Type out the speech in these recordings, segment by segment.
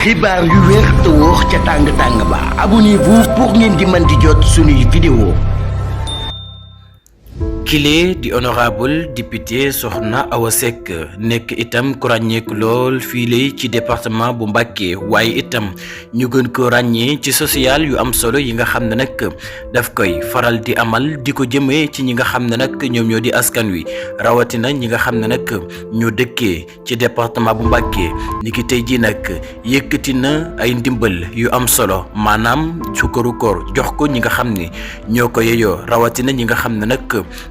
xibaar yu wér te wóor ca tàng ba abonnez-vous pour ngeen di mën di jot suñuy vidéo. kile di honorable député Soxna Awa Seck nekk itam ku ràññeeku lool fii ci département bu Mbacké waaye itam ñu gën ko ràññee ci social yu am solo yi nga xam ne nag daf koy faral di amal di ko jëmee ci ñi nga xam ne nag ñoom ñoo di askan wi rawatina ñi nga xam ne nag ñoo dëkkee ci département bu Mbacké niki tey ji nag yëkkati na ay ndimbal yu am solo maanaam sukkaru koor jox ko ñi nga xam ne ñoo ko yeyoo rawatina ñi nga xam ne nag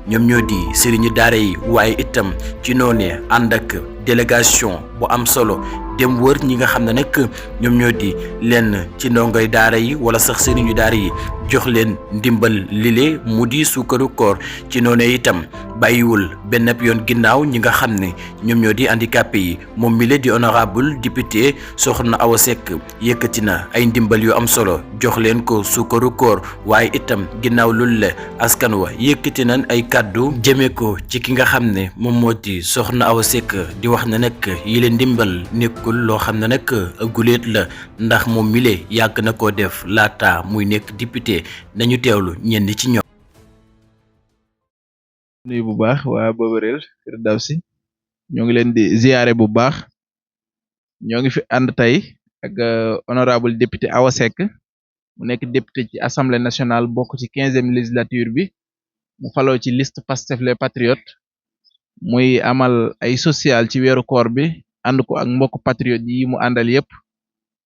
ñoom ñoo di sëriñu daara yi waaye itam ci noonee ànd ak délégation bu am solo dem wër ñi nga xam ne nag ñoom ñoo di lenn ci ndongoy daara yi wala sax sëriñu daara yi jox leen ndimbal lile mu di suukaru koor ci noonee itam bàyyiwul benn yoon ginnaaw ñi nga xam ne ñoom ñoo di handicapé yi moom mi la di honorable député Soxna Awa Seck yëkkati na ay ndimbal yu am solo jox leen ko suukaru koor waaye itam ginnaaw loolu la askan wa yëkkati nañ ay kàddu jëmee ko ci ki nga xam ne moom moo di Soxna Awa Seck di wax ne nag yi leen ndimbal nekkul loo xam ne nag guléet la ndax moom mi la yàgg na koo def laata muy nekk député nañu teewlu ñenn ci ñoom. nuyu bu baax waa Boberel Firdawsi ñoo ngi leen di ziyaare bu baax ñoo ngi fi ànd tey ak honorable député Awa Seck mu nekk député ci assemblée nationale bokk ci 15e législature bi mu faloo ci liste Pastef les patriotes muy amal ay social ci weeru koor bi ànd ko ak mbokk patriote yi mu àndal yépp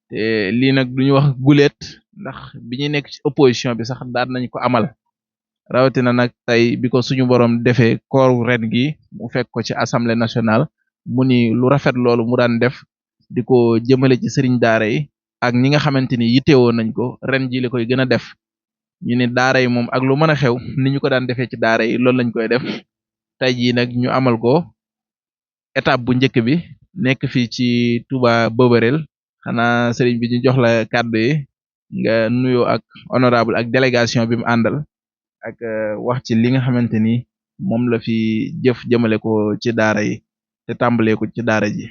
te lii nag duñu wax guléet ndax bi ñuy nekk ci opposition bi sax daan nañ ko amal rawatina nag tey bi ko suñu borom defee kooru ren gi mu fekk ko ci assemblée nationale mu ni lu rafet loolu mu daan def di ko jëmale ci sëriñ daara yi ak ñi nga xamante ni yittewoo nañ ko ren ji la koy gën a def ñu ne daara yi moom ak lu mën a xew ni ñu ko daan defee ci daara yi loolu lañ koy def tey jii nag ñu amal ko étape bu njëkk bi nekk fii ci Touba Boberel xanaa sëriñ bi ñu jox la kàddu yi nga nuyoo ak honorable ak délégation bi mu àndal ak wax ci li nga xamante ni moom la fi jëf jëmale ko ci daara yi te tàmbalee ko ci daara ji.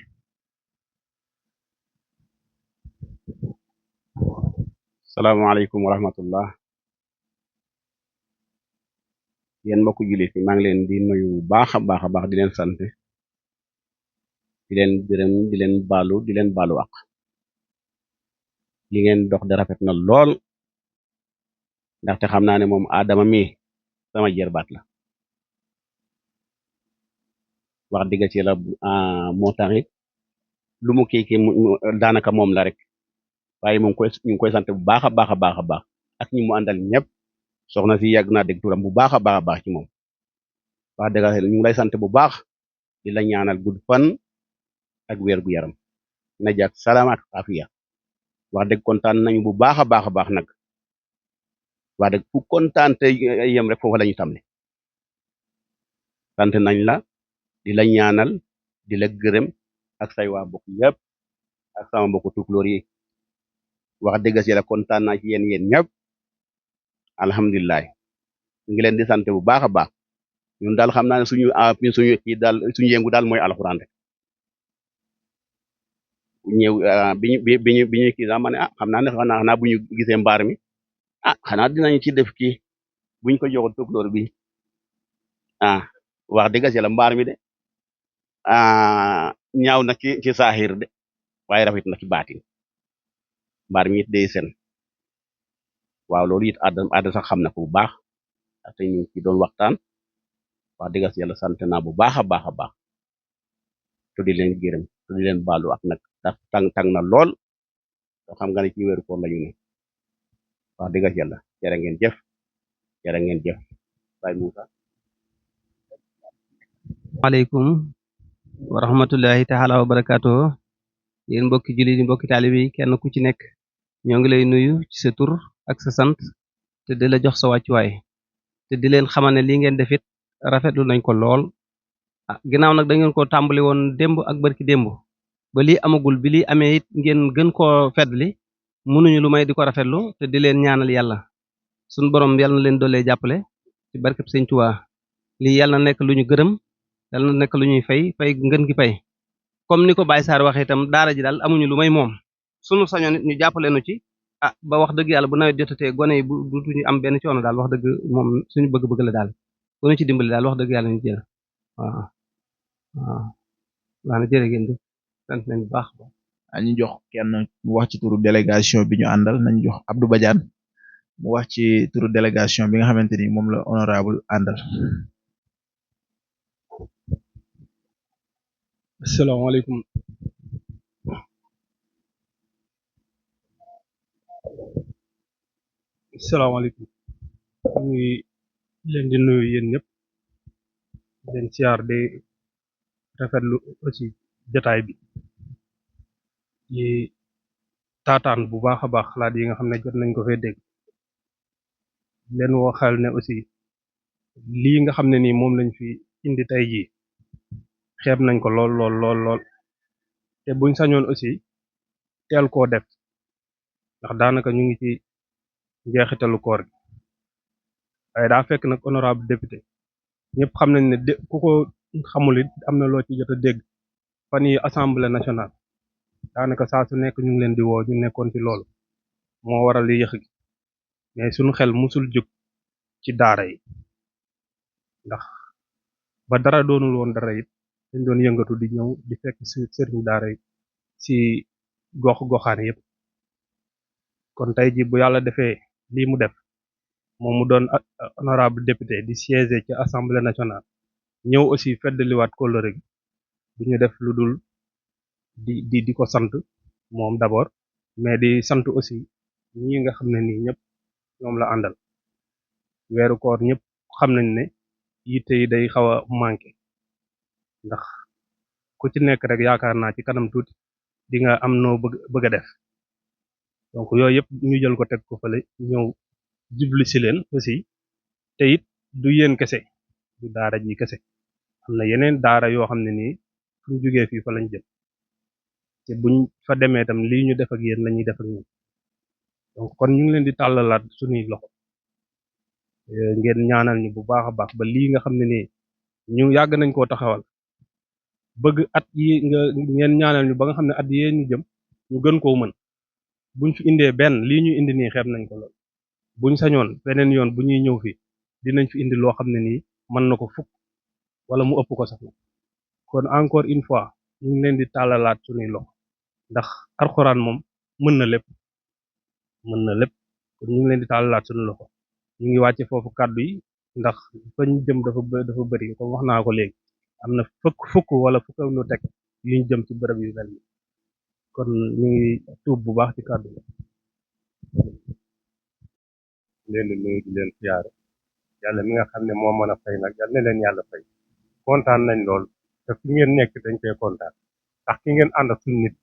salaamaaleykum wa rahmatullah yéen mbokku jullit yi maa ngi leen di nuyu bu baax a baax a baax di leen sant di leen gërëm di leen baalu ak li ngeen dox de rafet na lool ndaxte xam naa ne moom Adama mi sama jërbaat la wax dëgg ci la moo taxit lu mu kii daanaka moom la rek waaye moom ñu ngi koy sant bu baax a baax a baax a baax ak ñi mu àndal ñëpp soxna si yàgg naa dégg turam bu baax a baax a baax ci moom wax dëgg ñu ngi lay sant bu baax di la ñaanal gudd fan ak wér gu yaram na jàkk salaam ak afiya wax dëgg kontaan nañu bu baax a baax a baax nag wax dëgg fu kontaan te yem rek foofu la ñu tàmne sant nañ la di la ñaanal di la gërëm ak say waa bokk yëpp ak sama mbokku tukulóor yi wax dëgg si la kontaan naa ci yéen ñëpp alhamdulilah ñu ngi leen di sant bu baax a baax ñun daal xam naa ne suñu kii daal suñu yëngu daal mooy alxuraan rek ñëw bi ñu kii sax ma ne xam naa ne xanaa bu ñu gisee mbaar mi xanaa dinañu ci def kii buñ ko joxul tukulóor bi wax dëgg si la mbaar mi de ñaaw na ci saaxir de waaye rafet na ci baatin mbaar mi it day sen waaw loolu it adda sax xam na ko bu baax te ñu ci doon waxtaan wax dëgg yàlla sant naa bu baax a baax a baax te di leen gërëm te di leen baalu ak nag ndax tàng na lool te xam nga ne ci weeru koor lañu ne wax dëgg yàlla jërë ngeen jëf Baye Moussa. waaleykum wa rahmatullahi taala wa barakaatuh yéen mbokki jullit yi mbokki taalibe yi kenn ku ci nekk ñoo ngi lay nuyu ci sa tur ak sa sant te di la jox sa wàccuwaay te di leen xamal ne lii ngeen defit rafetlu nañ ko lool ginnaaw nag da ngeen ko tàmbali woon démb ak barki démb ba lii amagul bi lii amee it ngeen gën koo feddli mënuñu lu may di ko rafetlu te di leen ñaanal yàlla suñ borom yàlla na leen doolee jàppale ci barkeb Sëñ Tuubaa lii yàlla na nekk lu ñu gërëm yàlla na nekk lu ñuy fay ngën gi fay comme ni ko Baye Sarr waxee itam daara ji daal amuñu lu may moom sunu sañoon ñu jàppale nu ci ba wax dëgg yàlla bu nawet jotatee gone yi bu dutuñu am benn coono daal wax dëgg moom suñu bëgg-bëgg la daal bu ñu ci dimbali daal wax dëgg yàlla ñu jël waaw waaw waana jërë ngeen jëf sant nañ bu baax ñu jox kenn mu wax ci turu délégation bi ñu àndal nañu jox Abdou Badiane mu wax ci turu délégation bi nga xamante ni moom la honorable àndal. asalaamaaleykum asalaamaaleykum ñu ngi leen di nuyu yéen ñëpp leen siyaar di rafetlu aussi jotaay bi di taataan bu baax a baax xalaat yi nga xam ne jot nañ ko fee dégg leen woo xel ne aussi lii nga xam ne nii moom lañ fi indi tey jii xeeb nañ ko lool lool lool lool te buñ sañoon aussi teel koo def ndax daanaka ñu ngi ci njeexitalu koor gi waaye daa fekk nag honorable député ñëpp xam nañ ne ku ko xamul it am na loo ci jot a dégg fan yi assemblée nationale daanaka saa su nekk ñu ngi leen di woo ñu nekkoon ci loolu moo waral li yëx gi mais suñu xel musul jóg ci daara yi ndax ba dara doonul woon dara it dañ doon yëngatu di ñëw di fekk ci sëriñ daara yi ci gox goxaan yëpp kon tey ji bu yàlla defee lii mu def moom mu doon honorable député di siéger ci assemblée nationale ñëw aussi feddaliwaat kóllëre gi du ñu def lu dul di ko sant moom d'abord mais di sant aussi ñi nga xam ne nii ñëpp ñoom la àndal weeru koor ñëpp xam nañ ne yitte yi day xaw a manqué ndax ku ci nekk rek yaakaar naa ci kanam tuuti di nga am noo bëgg a def donc yooyu yëpp ñu jël ko teg ko fële ñëw jublu si leen aussi te it du yéen kese du daara ji kese am na yeneen daara yoo xam ne nii suñ jógee fii fa lañ jëm te buñ fa demee tam lii ñu def ak yéen lañuy def ak ñun donc kon ñu ngi leen di tàllalaat suñuy loxo ngeen ñaanal ñu bu baax a baax ba lii nga xam ne nii ñu yàgg nañ koo taxawal bëgg at yi ngeen ñaanal ñu ba nga xam ne at yee ñu jëm ñu gën koo mën buñ fi indee benn lii ñu indi nii xeeb nañ ko lool buñ sañoon beneen yoon bu ñuy ñëw fii dinañ fi indi loo xam ne nii mën na ko fukk wala mu ëpp ko sax kon encore une fois ñu ngi leen di tàllalaat suñuy loxo ndax alxuraan moom mën na lépp kon ñu ngi leen di tàllalaat suñu loxo ñu ngi wàcce foofu kàddu yi ndax fañ jëm dafa bëri comme wax naa ko léegi am na fukk wala fukk ak lu teg yuñ jëm ci bërëb yu mel ni kon ñu ngi tuub bu baax ci kàddu yi leen di nuyu di leen siyaare yàlla mi nga xam ne moo mën a fay nag yàlla na leen yàlla fay kontaan nañ lool te fi ngeen nekk dañ koy kontaan ndax ki ngeen ànd ak suñu nit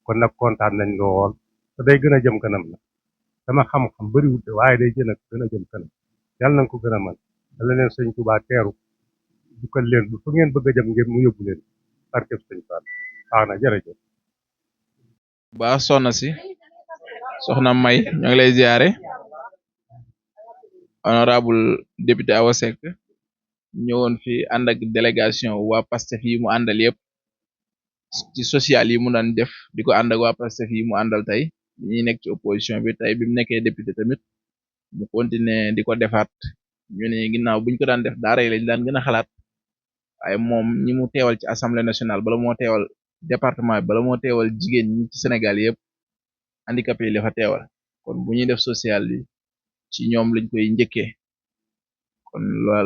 kon nag kontaan nañ lool te day gën a jëm kanam la sama xam-xam bëriwul waaye day gën a jëm kanam yàlla nañ ko gën a mën yàlla leen sëñ Tuubaa teeru dukkal leen bu fu ngeen bëgg a jëm ngeen mu yóbbu leen barkeb sëñ Fall baax na jërëjëf baax soxna May ñoo ngi lay ziare honorable député Awa Seck ñëwoon fi ànd ak délégation waa Pastef yi mu àndal yëpp ci social yi mu daan def di ko ànd ak waa Pastef yi mu àndal tey ñi nekk ci opposition bi tey bi mu nekkee député tamit mu continuer di ko defaat ñu ne ginnaaw buñ ko daan def daara yi lañ daan gën a xalaat waaye moom ñi mu teewal ci assemblée nationale bala moo teewal département bi bala moo teewal jigéen ñi ci Sénégal yëpp handicapé yi la fa teewal kon bu ñuy def social yi ci ñoom lañ koy njëkkee kon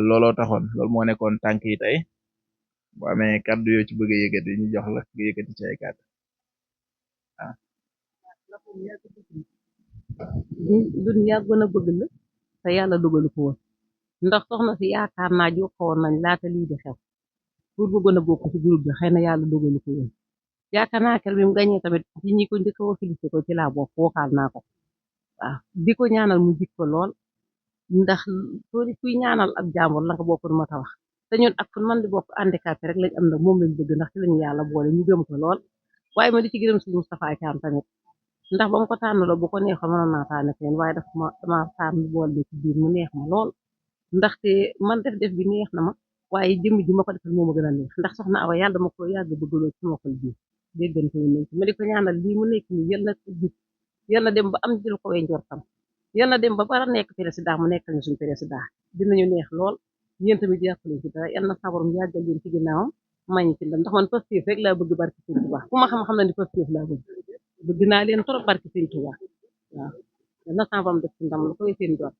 looloo taxoon loolu moo nekkoon tànk yi tey bu amee kàddu yoo ci bëgg a yëkkati ñu jox la nga yëkkati ci ay kàddu duñ yàggoon a bëgg la te yàlla dogalu ko woon ndax soxna si yaakaar naa jokkoon nañ laata lii di xew pour bëggoon a bokk ci groupe bi xëy na yàlla dogalu ko woon yaakaar naa kel bi mu gañee tamit ci ñi ko njëkk a félicité ko ci laa bokk wookaal naa ko waaw di ko ñaanal mu jik ko lool ndax soo di kuy ñaanal ak jàmbur la nga bokk du ma ta wax te ñun ak fu man di bokk handicapé rek lañ am nag moom lañ bëgg ndax ci lañu yàlla boole ñu gëm ko lool waaye ma di ci gërëm si Moustapha Thiam tamit ndax ba mu ko tànnaloo bu ko neexoon mënoon naa tànn fenn waaye dama tànn bool bi ci biir mu neex ma lool ndaxte man def bi neex na ma waaye jëmm ji ma ko defal moo ma gën a neex ndax soxna Awa yàlla dama ko yàgg bëggaloo ci sama xol bii déggante woon nañ ci ma di ko ñaanal lii mu nekk nii yàlla dem ba am jël ko way njortam yàlla dem ba bara nekk président mu nekkal ñu suñu président dinañu neex lool yéen tamit jàppale ci dara yàlla na sabarum yàggal leen ci ginnaawam mañ ci ndam ndax man Pastef rek laa bëgg barki Sëñ Tuubaa ku ma xam-xam na ni Pastef laa bëgg naa leen trop barki Sëñ Tuubaa waaw yàlla na sabarum def ci ndam lu koy seen jot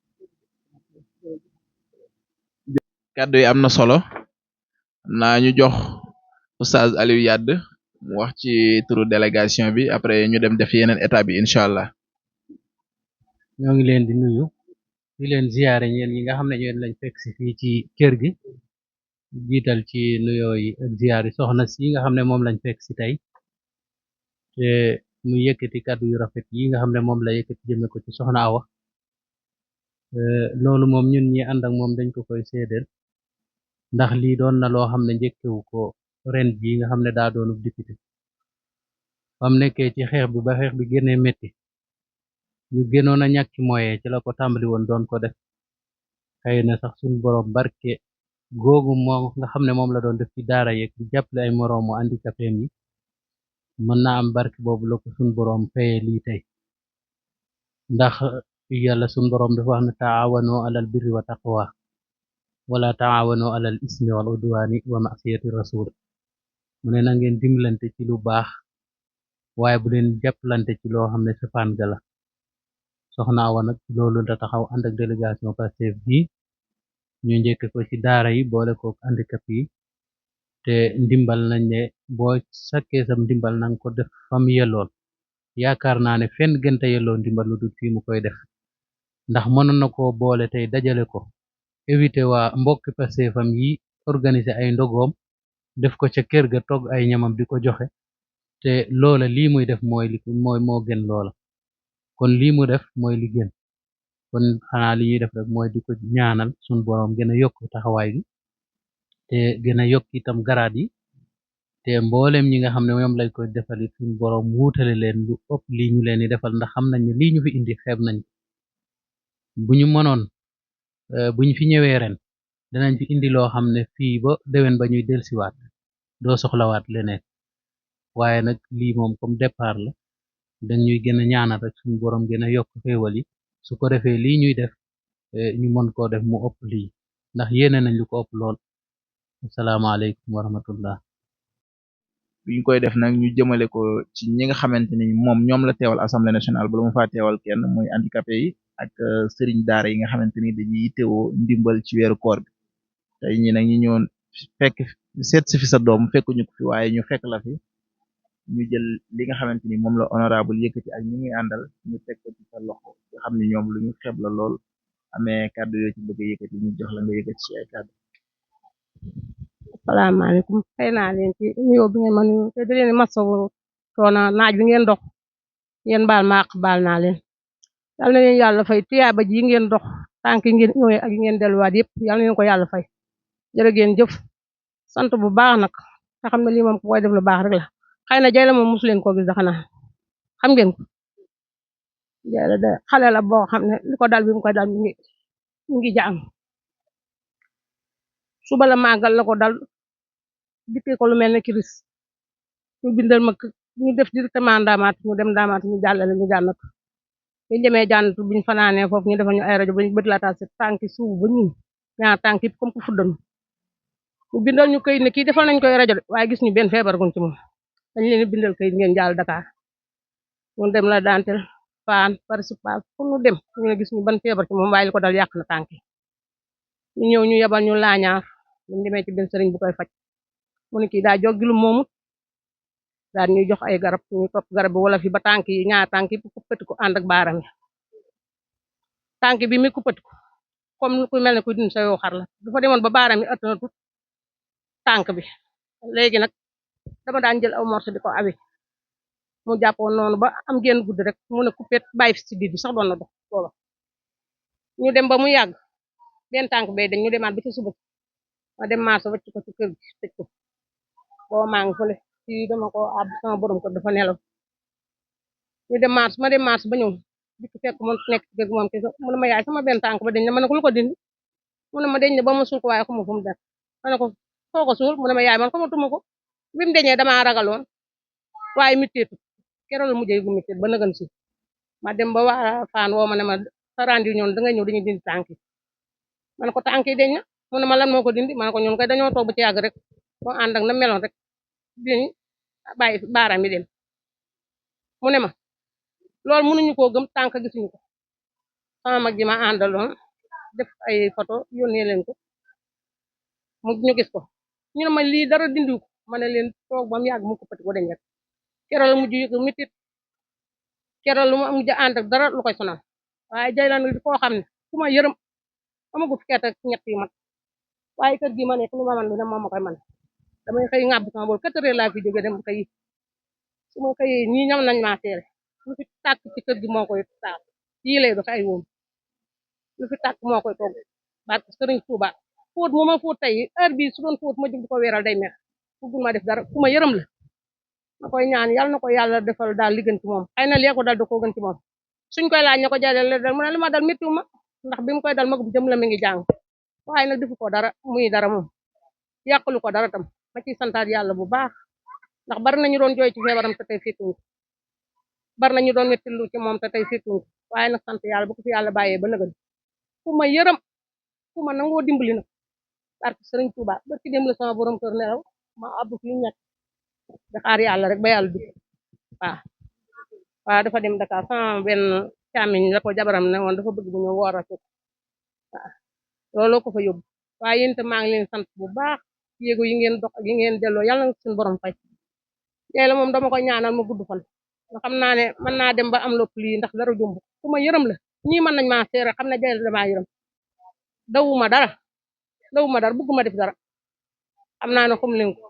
kàddu yi am na solo naa ñu jox Oustaz Aliou Yadd mu wax ci turu délégation bi après ñu dem def yeneen étape yi incha allah. ñoo ngi leen di nuyu di leen ziyaare ñeen ñi nga xam ne ñeen lañ fekk si fii ci kër gi jiital ci nuyoo yi ak ziyaar yi soxna si nga xam ne moom lañ fekk si tey te mu yëkkati kàddu yu rafet yi nga xam ne moom la yëkkati jëme ko ci soxna Awa loolu moom ñun ñi ànd ak moom dañ ko koy seedeel ndax lii doon na loo xam ne njëkkewu ko ren jii nga xam ne daa doonu député bam nekkee ci xeex bi ba xeex bi génnee metti ñu gënoon a ñàkk moyen ci la ko tàmbali woon doon ko def xëy na sax suñu borom barke googu moo nga xam ne moom la doon def ci daara yeeg di jàppale ay moroomu handicapé yi mën naa am barke boobu la ko suñu borom fayee lii tey ndax yàlla suñu borom dafa wax ne taawano alal birri wa taqwa wala taawano alal ismi wal udwani wa masiyati rasul mu ne na ngeen dimbalante ci lu baax waaye bu leen jàppalante ci loo xam ne safaan ga la soxna Awa nag loolu da taxaw ànd ak délégation Pastef bi ñu njëkk ko ci daara yi boole ko handicap yi te ndimbal nañ ne boo sakkee sam ndimbal nanga ko def fam yellool yaakaar naa ne fenn gënta yelloo ndimbal lu dul fii mu koy def ndax mënoon na ko boole tey dajale ko éviter waa mbokki Pastefam yi organiser ay ndogoom def ko ca kër ga togg ay ñamam di ko joxe te loola lii muy def mooy moo gën loola kon lii mu def mooy li gën kon xanaa li ñuy def rek mooy di ko ñaanal suñ boroom gën a yokk taxawaay gi te gën a yokk itam garaat yi te mboolem ñi nga xam ne ñoom lañ koy defal it suñ boroom wuutale leen lu ëpp lii ñu leen di defal ndax xam nañ ne lii ñu fi indi xeeb nañ bu ñu mënoon bu ñu fi ñëwee ren danañ fi indi loo xam ne fii ba déwén ba ñuy delsiwaat doo soxlawaat leneen waaye nag lii moom comme départ la dañuy gën a ñaanal rek suñu borom gën a yokk xéewal yi su ko defee lii ñuy def ñu mën koo def mu ëpp lii ndax yéene nañ lu ko ëpp lool asalaamaaleykum wa rahmatullah biñ koy def nag ñu jëmale ko ci ñi nga xamante ni moom ñoom la teewal assemblée nationale bala mu faa teewal kenn muy handicapé yi ak sëriñ daara yi nga xamante ni dañuy yittewoo ndimbal ci weeru koor bi tey ñi nag ñu ñëwoon fekk seet si fi sa doom fekkuñu ko fi waaye ñu fekk la fi ñu jël li nga xamante ni moom la honorable yëkkati ak ñu muy àndal ñu teg ko ci sa loxo nga xam ni ñoom lu ñu xeeb la lool amee kàddu yoo ci bëgg a yëkkati ñu jox la nga yëkkati ci ay kàddu. asalaamaaleykum xëy naa leen ci nuyoo bi ngeen ma nuyu te di leen masawu coono naaj bi ngeen dox yéen baal ma àq baal naa leen yal na leen yàlla fay tiyaaba ji ngeen dox tànk yi ngeen ñëwee ak yi ngeen delluwaat yëpp yal na leen ko yàlla fay jërë ngeen jëf sant bu baax nag te xam ne lii moom ku koy def lu baax rek la xëy na jay la moom mosu leen koo gis da xanaa xam ngeen ko jay la de xale la boo xam ne li ko dal bi mu koy dal mi ngi jaam suba la màggal la ko dal dikkee ko lu mel ne kiris ñu bindal ma ñu def directement ndaamaat ñu dem ndaamaat ñu jàllale ñu jànnatu ñu demee jànnatu biñ fanaanee foofu ñu defal ñu ay rajo ba ñu bët laataa si tànki suuf ba ñun ñaar tànk yëpp comme ku fuddanu ñu bindal ñu këyit ne kii defal nañ koy rajo de waaye gis ñu benn feebar guñ ci moom dañ leen bindal këyit ngeen jàll Dakar ñu dem la dantel Fann Principal fu ñu dem ñu ne gis ñu ban feebar ci moom waaye li ko dal yàq na tànk ñu ñëw ñu yebal ñu laañaar ñu demee ci benn sëriñ bu koy faj mu ne kii daa joggilu moomu daal ñuy jox ay garab ñu topp garab bi wala fi ba tànk yi ñaar tànk yi kuppati ko ànd ak baaram yi tànk bi mi kuppati ko comme ku mel ne ku din sa yoo xar la dafa demoon ba baaram yi ëtt na tut tànk bi léegi nag dama daan jël aw morso di ko awi mu jàppoon noonu ba am genn guddi rek mu ne kuppet bàyyi fi si biir bi sax doon na dox booba ñu dem ba mu yàgg benn tànk bay dañ ñu demaat ba ci suba ma dem marché wacc ko ci kër gi tëj ko boo maa ngi fële ci dama ko àbb sama borom ko dafa nelaw ñu dem marché ma dem marché ba ñëw dikk fekk mu nekk ci kër gi moom kese mu ne ma yaay sama benn tànk ba dañ ne ma ne ko lu ko dindi mu ne ma dañ ne ba ma suul ko waaye xamu fu mu def ma ne ko foo ko suul mu ne ma yaay man xamatuma ko bi mu deñee damaa ragaloon waaye mitteetu keroog la mujjee gu mitteet ba nëgën si ma dem ba waa Faan woo ma ne ma sa rendi ñoon da nga ñëw dañuy dindi tànk yi man ko tànk yi deñ na mu ne ma lan moo ko dindi man ko ñun koy dañoo toog ba ci yàgg rek moo ànd ak na meloon rek diñu bàyyi baaraam yi dem mu ne ma loolu mënuñu koo gëm tànk gisuñu ko sama mag ji ma àndaloon def ay photo yónnee leen ko ñu gis ko ñu ne ma lii dara dindiw ko ma ne leen toog ba mu yàgg mu kuppati ko deñ rek keroog la mujj yëg mitit keroog lu ma mujj ànd ak dara lu koy sonal waaye Jaylan di koo xam ne ku ma yërëm amagu fukki at ak ñett yu mat waaye kër gi ma nekk lu ma man lu ne moom ma koy man damay xëy ngàbb sama bool 4 heures laa fi jóge dem xëy su ma xëyee ñii ñam nañ maa seere lu fi tàkk ci kër gi moo koy taal yii lay doxe ay woom lu fi tàkk moo koy togg barke Sëriñ Tuuba fóot mu ma fóot tey heure bii su doon fóot ma jóg di ko weeral day mer bëggul ma def dara ku ma yërëm la ma koy ñaan yàlla na ko yàlla defal daal li gën ci moom xëy na lee ko dal da koo gën ci moom suñ koy laaj ña ko jàllale dal mu ne li ma dal méttiwu ma ndax bi mu koy dal magum jëm la mi ngi jàng waaye nag defu ko dara muy dara moom yàqalu ko dara tam ma ciy santaat yàlla bu baax ndax bari nañu doon jooy ci feebaram te tey fekkuñ ko bari nañu doon mettilu ci moom te tey fekkuñ ko waaye nag sant yàlla bu ko fi yàlla bàyyee ba nëgën ku ma yërëm ku ma nangoo dimbali nag barke Sëriñ Tuuba ba ci dem la sama borom kër nelaw ma abbu fi ñett di xaar yàlla rek ba yàlla dugg waaw dafa dem Dakar sama benn càmmiñ la ko jabaram ne woon dafa bëgg bu ñu woor a waaw looloo ko fa yóbbu waaye yéen itam maa ngi leen sant bu baax yéego yi ngeen dox ak yi ngeen delloo yàlla na suñu borom fay tey la moom dama koy ñaanal ma gudd fan nga xam naa ne mën naa dem ba am lopp lii ndax dara jumb ku ma yërëm la ñii mën nañ maa seere xam ne jayla damaa yërëm dawuma dara bëgguma def dara xam naa ne comme leen ko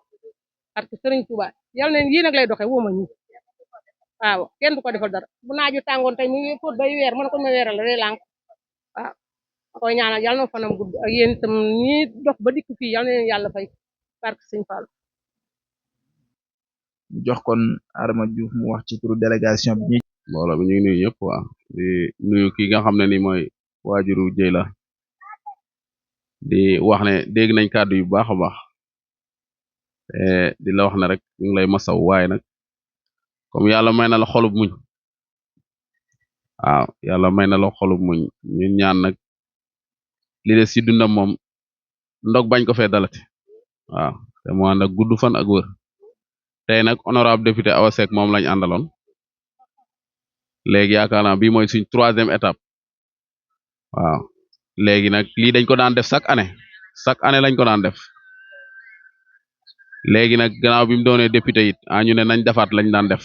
parce que Sëriñ Tuuba yàlla ne yii nag lay doxee woo ma ñi waaw kenn du ko defal dara bu naaju tàngoon tey mu fóot bay weer mën ko ma weeral day lànk waaw ma koy ñaanal yàlla na fanam gudd ak yéen itam ñi dox ba dikk fii yàlla na leen yàlla fay barke Sëñ Fall jox kon Adama Diouf mu wax ci turu délégation bi mbooloo bi ñu ngi nuyu ñëpp waa di nuyu ki nga xam ne ni mooy waajuru Jeyla di wax ne dégg nañ kàddu yu baax a baax di la wax ne rek ñu ngi lay masaw waaye nag comme yàlla may na la xolub muñ waaw yàlla may na la xolub muñ ñun ñaan nag li des ci dundam moom ndog bañ ko fee dalate waaw te mu ànd ak gudd fan ak wër tey nag honorable député Awa Seck moom lañ àndaloon léegi yaakaar naa bii mooy suñ 3e étape waaw léegi nag lii dañ ko daan def chaque année lañ ko daan def léegi nag gannaaw bi mu doonee député it ñu ne nañ defaat lañ daan def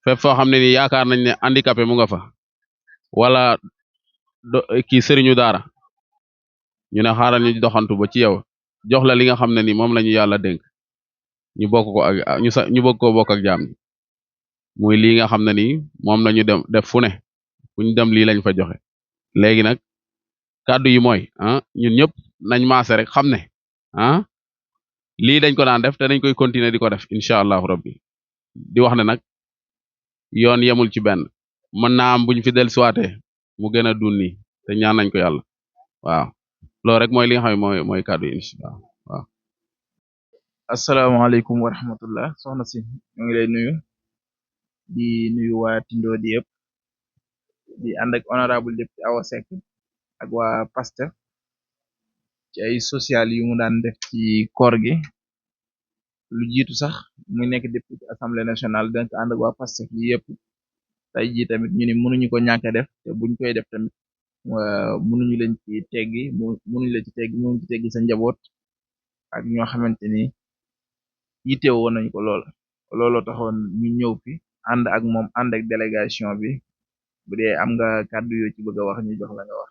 fépp foo xam ne ni yaakaar nañ ne handicapé mu nga fa wala kii sëriñu daara ñu ne xaaral ñu doxantu ba ci yow jox la li nga xam ne ni moom la ñu yàlla dénk ñu bokk ko ak ñu bokk koo bokk ak jaam ñi muy lii nga xam ne ni moom la ñu dem def fu ne fu ñu dem lii lañ fa joxe léegi nag kàddu yi mooy ñun ñëpp nañ maase rek xam ne lii dañ ko daan def te dañ koy continuer di ko def incha allahu rabbi di wax ne nag yoon yemul ci benn mën naa am buñ fi dellusiwaatee mu gën a dun nii te ñaan nañ ko yàlla waaw loolu rek mooy li nga xam ne mooy kàddu yi incha allah waaw. asalaamaaleykum wa rahmatullah soxna si ñu ngi lay nuyu di nuyu waa Tindodi yëpp di ànd ak honorable député Awa Seck ak waa Pastef ci ay social yu mu daan def ci koor gi lu jiitu sax muy nekk député assemblée nationale donc ànd ak waa Pastef yi yëpp tey jii tamit ñu ni mënuñu ko ñàkk a def te buñ koy def tamit mënuñu leen ci teggi mënuñu leen ci teggi sa njaboot ak ñoo xamante ni yitteewoo woon nañ ko looloo taxoon ñu ñëw fi ànd ak moom ànd ak délégation bi bu dee am nga kàddu yoo ci bëgg a wax ñu jox la nga wax.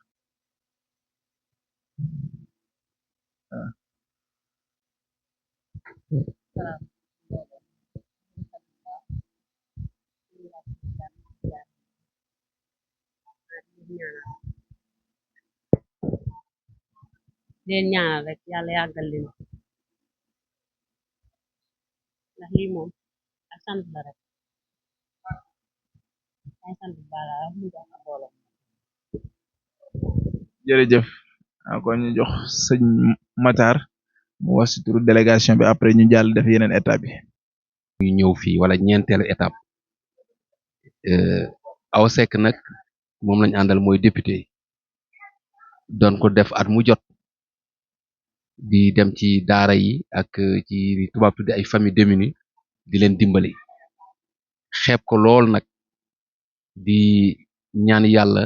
leen ñaanal rek yàlla yàggal leen ndax lii moom ak sant la rek ay sant bala mu jox mbooloo jërëjëf kon ñu jox sëñ Matar mu wax ci turu délégation bi après ñu jàll def yeneen état bi. muy ñëw fii wala ñeenteelu étape Awa Seck nag moom lañ àndal mooy député doon ko def at mu jot di dem ci daara yi ak ci tubaab tudde ay famille démunie di leen dimbali xeeb ko lool nag di ñaan yàlla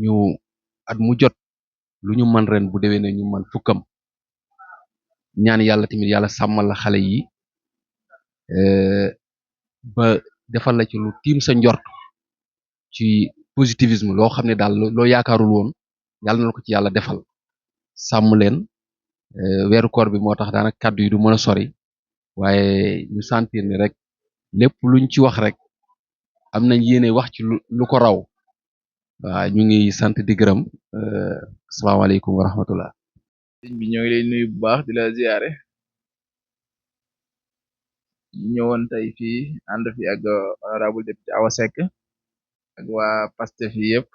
ñu at mu jot lu ñu mën ren bu déwénee ñu mën fukkam ñaan yàlla tamit yàlla sàmmal la xale yi ba defal la ci lu tiim sa njort ci positivisme loo xam ne daal loo yaakaarul woon yàlla na la ko ci yàlla defal sàmm leen weeru koor bi moo tax daanaka kàddu yi du mën a sori waaye ñu sentir ni rek lépp luñ ci wax rek am nañ yéene wax ci lu ko raw waaw ñu ngi sant di gërëm asalaamaaleykum wa rahmatullah sëñ bi ñoo ngi lay nuyu bu baax di la ziare ñëwoon tey fii ànd fi ak honorable député Awa Seck ak waa Pastef yi yëpp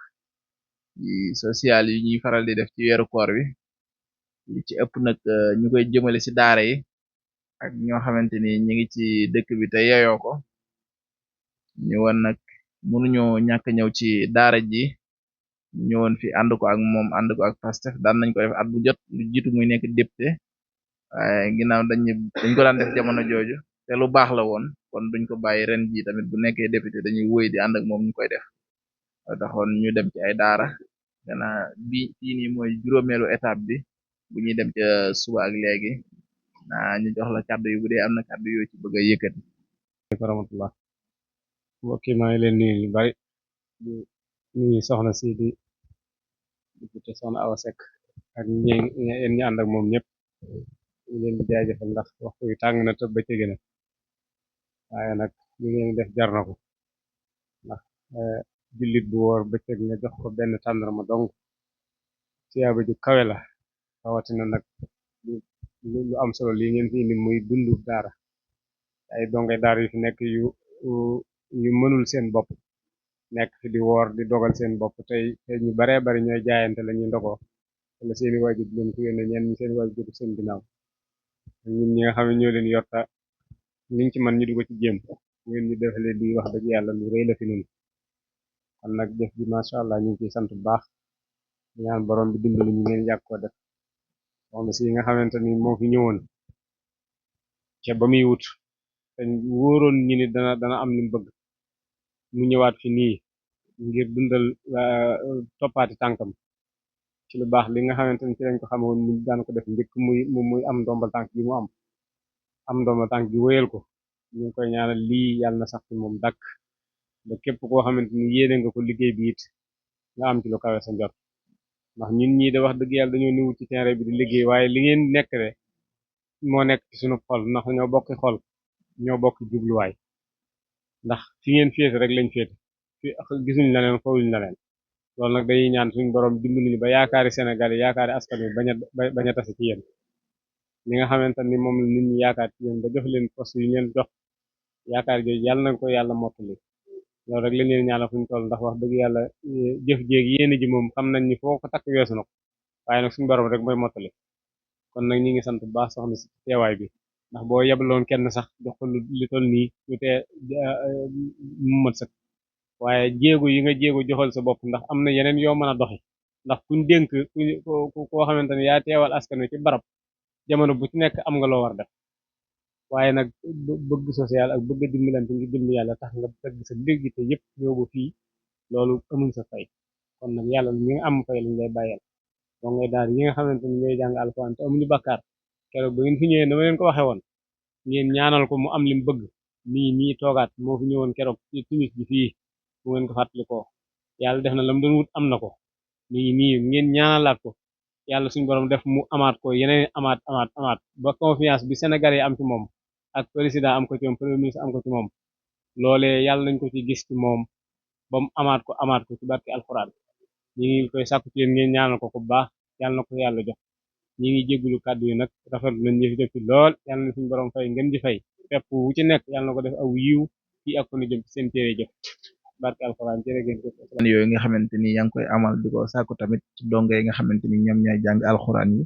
yi social yi ñuy faral di def ci weeru koor bi li ci ëpp nag ñu koy jëmale ci daara yi ak ñoo xamante ni ñi ngi ci dëkk bi te yeyoo ko ñëwoon nag mënuñoo ñàkk ñëw ci daara ji ñëwoon fi ànd ko ak moom ànd ko ak Pastef daan nañ ko def at bu jot lu jiitu muy nekk député waaye ginnaaw dañ ko daan def jamono jooju te lu baax la woon kon duñ ko bàyyi ren ji tamit bu nekkee député dañuy wóy di ànd ak moom ñu koy def taxoon ñu dem ci ay daara gana bi fii nii mooy juróomeelu étape bi bu ñuy dem ca suba ak léegi naa ñu jox la kàddu yu bu dee am na kàddu yoo ci bëgg a yëkkati wa rahmatullah mbokk yi maa ngi leen nuyu ñu bari di nuyu soxna si di député soxna Awa Seck ak ñi ànd ak moom ñëpp ñu leen di jaajëfal ndax waxtu wi tàng na te bëccëg na waaye nag li ngeen def jar na ko ndax jullit bu woor bëccëg nga jox ko benn tàndarma dong tiyaaba ju kawe la rawatina nag lu am solo lii ngeen fi indi muy dundu daara ay donge daara yu fi nekk yu mënul seen bopp nekk fi di woor di dogal seen bopp tey ñu baree bari ñooy jaayante la ñuy ndogoo wala seeni waajur leen ko yónnee ñenn ñi seeni waajur seen ginnaaw ñun ñi nga xam ne ñoo leen yorta liñ ci man ñu di ko ci jéem ngeen ñu defalee di wax dëgg yàlla lu rëy la fi nun kon nag def bi macha allah ñu ngi ciy sant bu baax ñaan borom bi dimbali ñu ngeen yàgg ko def soxna si nga xamante ni moo fi ñëwoon ca ba muy wut te wóoroon ñi ni dana am li mu bëgg mu ñëwaat fi nii ngir dundal toppaati tànkam ci lu baax li nga xamante ni ci lañ ko xamoon mu daan ko def njëkk muy am ndombal tànk yi mu am ndombal tànk gi wéyal ko ñu ngi koy ñaanal lii yàlla na sax ci moom dàkk ba képp koo xamante ni yéene nga ko liggéey bi it nga am ci lu kawe sa njort ndax ñun ñii de wax dëgg yàlla dañoo niwut ci terrain bi di liggéey waaye li ngeen nekk de moo nekk ci sunu xol ndax ñoo bokki xol ñoo bokk jubluwaay ndax fi ngeen féete rek lañ féete fi gisuñ la leen xawuñ la leen loolu nag dañuy ñaan suñu borom dimbali ñu ba yaakaari Sénégal yi yaakaari askan wi bañ a tase ci yéen li nga xamante ni moom la nit ñi yaakaar ci yéen ba jox leen poste yu leen jox yaakaar jooju yàlla na ko yàlla mottali loolu rek la leen ñaanal fuñ toll ndax wax dëgg yàlla jëf jéeg yéene ji moom xam nañ ni foo ko takk weesu na ko waaye nag suñu borom rek mooy mottali kon nag ñi ngi sant bu baax soxna si teewaay bi ndax boo yebaloon kenn sax jox ko li toll nii lu tee mu mat sëkk waaye jéego yi nga jéego joxal sa bopp ndax am na yeneen yoo mën a doxi ndax kuñ dénk koo xamante ne yaa teewal askan wi ci barab jamono bu ci nekk am nga loo war def waaye nag bëgg social ak bëgg dimbalante ngir dimbali yàlla tax nga bëgg sa dégg te yëpp ñëw ba fii loolu amuñ sa fay kon nag yàlla ñi nga am fay lañ lay bàyyal donc ngay daal yi nga xamante ni ñooy jàng alxuraan te amuñu bàkkaar keroog ba ngeen fi ñëwee dama leen ko waxee woon ngeen ñaanal ko mu am li mu bëgg nii toogaat moo fi ñëwoon keroog ci timis bi fii bu ngeen ko fàttali ko yàlla def na la mu doon wut am na ko nii ngeen ñaanalaat ko yàlla suñu borom def mu amaat ko yeneen amaat ba confiance bi Sénégalais yi am ci moom ak président am ko ci moom premier ministre am ko ci moom loolee yàlla nañ ko ci gis ci moom ba mu amaat ko ci barki alxuraan ñi ngi koy sàkku ci yéen ngeen ñaanal ko bu baax yàlla na ko yàlla jox ñi ngi jéggulu kàddu yi nag rafetlu nañ ñi fi def ci lool yàlla na suñu borom fay ngeen di fay fépp wu ci nekk yàlla na ko def aw yiw fii ak nu jëm ci seen téere jëf barki alxuraan jërë ngeen jëf yooyu nga xamante ni yaa ngi koy amal di ko sàkku tamit ci donge yi nga xamante ni ñoom ñooy jàng alxuraan yi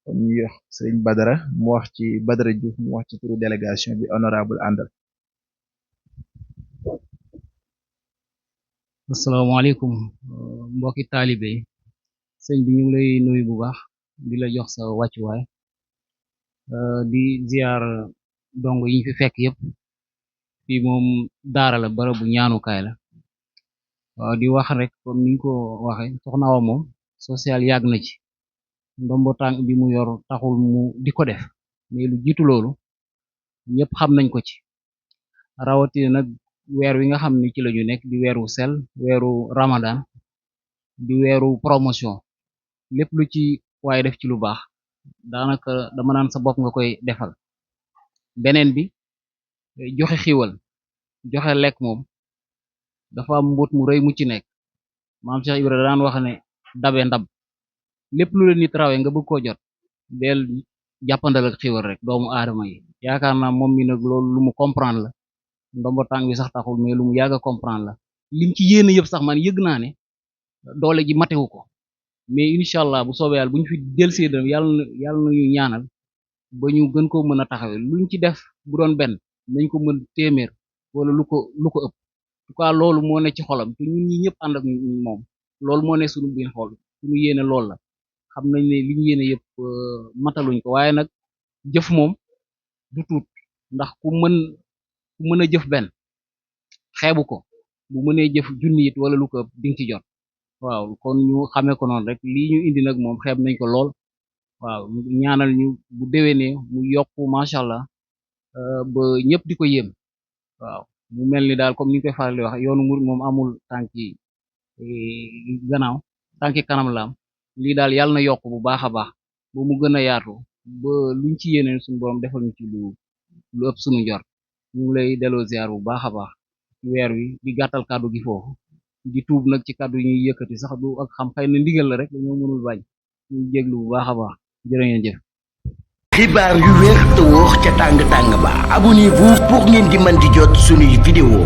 kon ñu yox Sëriñ Badara mu wax ci Badara Diouf mu wax ci turu délégation bi honorable àndal asalaamaaleykum mbokki taalibe yi sëñ bi ñu ngi lay nuyu bu baax di la jox sa wàccuwaay di ziar dong yi ñu fi fekk yëpp fii moom daara la barabu ñaanukaay la waaw di wax rek comme niñ ko waxe soxna Awa moom social yàgg na ci ndombo tànk bi mu yor taxul mu di ko def mais lu jiitu loolu ñëpp xam nañ ko ci rawatina nag weer wi nga xam ni ci lañu nekk di weeru sel weeru Ramadan di weeru promotion lépp lu ci waaye def ci lu baax daanaka dama naan sa bopp nga koy defal beneen bi joxe xiwal joxe lekk moom dafa am mbóot mu rëy mu ci nekk maam Cheikh Ibra daan wax ne dabe ndab lépp lu leen nit rawee nga bëgg koo jot del jàppandal ak xiwal rek doomu aadama yi yaakaar naa moom mi nag loolu lu mu comprendre la ndombo tànk bi sax taxul mais lu mu yàgg a comprendre la lim ci yéene yëpp sax man yëg naa ne doole ji matewu ko mais incha allah bu soobee yàlla bu ñu fi dellusee yàlla na ñu ñaanal ba ñu gën koo mën a taxawee luñ ci def bu doon benn nañ ko mën téeméer wala lu ko ëpp en tout cas loolu moo ne ci xolam te ñun ñi ñëpp ànd ak moom loolu moo ne suñu biir xol suñu yéene loolu la xam nañ ne li ñu yéene yëpp mataluñ ko waaye nag jëf moom du tuut ndax ku mën a jëf benn xeebu ko bu mënee jëf junni it wala lu ko ëpp di nga ci jot waaw kon ñu xamee ko noonu rek lii ñu indi nag moom xeeb nañ ko lool waaw ñaanal ñu bu déwénee mu yokku macha allah ba ñëpp di ko yéem waaw mu mel ni daal comme ni ñu koy faral di wax yoonu murid moom amul tànki gannaaw tànki kanam la am lii daal yàlla na yokk bu baax a baax ba mu gën a yaatu ba luñ ci yéeneen suñu borom defal ñu ci lu ëpp suñu njort ñu ngi lay delloo ziar bu baax a baax weer wi di gàttal kàddu gi foofu di tuub nag ci kàddu yi ñuy yëkkati sax du ak xam xëy na ndigal la rek dañoo mënul bañ ñu jéglu bu baax a baax jërë ngeen jëf. xibaar yu wér te wóor ca tàng tàng ba abonnez-vous pour ngeen di mën di jot sunuy vidéo